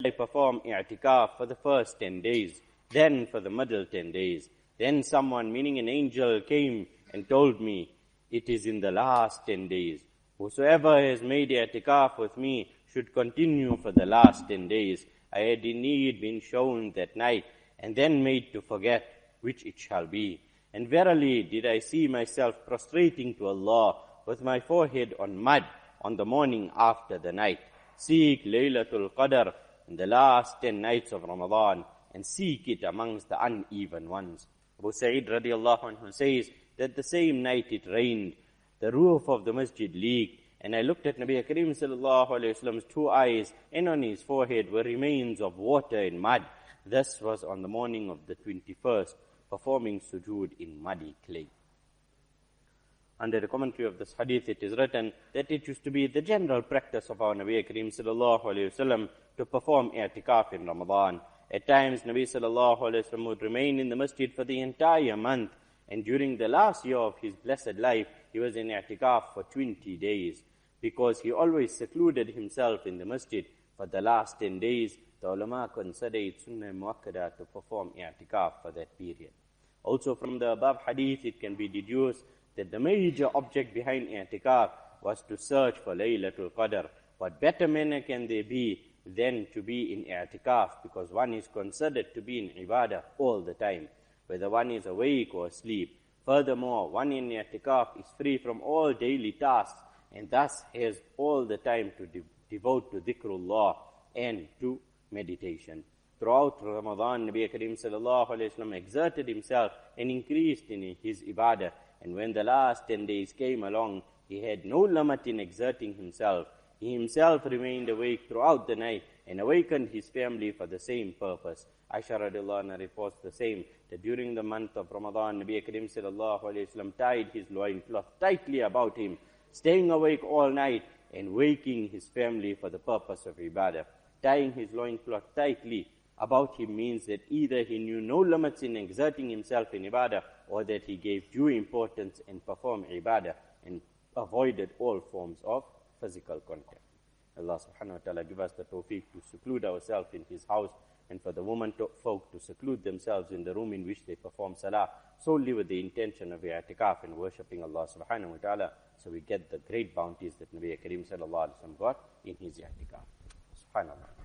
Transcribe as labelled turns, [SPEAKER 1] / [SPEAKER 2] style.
[SPEAKER 1] I perform i'tikaf for the first 10 days, then for the middle 10 days. Then someone, meaning an angel, came and told me, it is in the last 10 days. Whosoever has made i'tikaf with me should continue for the last 10 days. I had indeed been shown that night, and then made to forget which it shall be. And verily did I see myself prostrating to Allah with my forehead on mud on the morning after the night. Seek Laylatul Qadr in the last 10 nights of Ramadan, and seek it amongst the uneven ones. Abu Sa'id radiallahu anhu says that the same night it rained, the roof of the masjid leaked, and I looked at Nabi Kareem sallallahu alayhi wa sallam's 2 eyes, and on his forehead were remains of water and mud. This was on the morning of the 21st, performing sujood in muddy clay. Under the commentary of this hadith, it is written that it used to be the general practice of our Nabi Kareem sallallahu alayhi wa sallam to perform i'tikaf in Ramadan. At times, Nabi sallallahu alayhi wa sallam would remain in the masjid for the entire month, and during the last year of his blessed life, he was in i'tikaf for 20 days, because he always secluded himself in the masjid for the last 10 days. The ulama consider it sunnah muakkada to perform i'tikaf for that period. Also from the above hadith, it can be deduced that the major object behind i'tikaf was to search for Laylatul Qadr. What better manner can there be than to be in i'tikaf, because one is considered to be in ibadah all the time, whether one is awake or asleep. Furthermore, one in i'tikaf is free from all daily tasks, and thus has all the time to devote to dhikrullah and to meditation. Throughout Ramadan, Nabi Kareem sallallahu alayhi wa sallam exerted himself and increased in his ibadah. And when the last 10 days came along, he had no limit in exerting himself. He himself remained awake throughout the night and awakened his family for the same purpose. Aisha radiallahu anha reports the same, that during the month of Ramadan, Nabi Kareem sallallahu alayhi wa sallam tied his loincloth tightly about him, staying awake all night and waking his family for the purpose of ibadah. Tying his loincloth tightly about him means that either he knew no limits in exerting himself in ibadah, or that he gave due importance and performed ibadah and avoided all forms of physical contact. Allah subhanahu wa ta'ala give us the tawfiq to seclude ourselves in His house, and for the women folk to seclude themselves in the room in which they perform salah, solely with the intention of i'tikaf and worshipping Allah subhanahu wa ta'ala, so we get the great bounties that Nabi Kareem sallallahu alayhi wa sallam got in his i'tikaf. Subhanallah.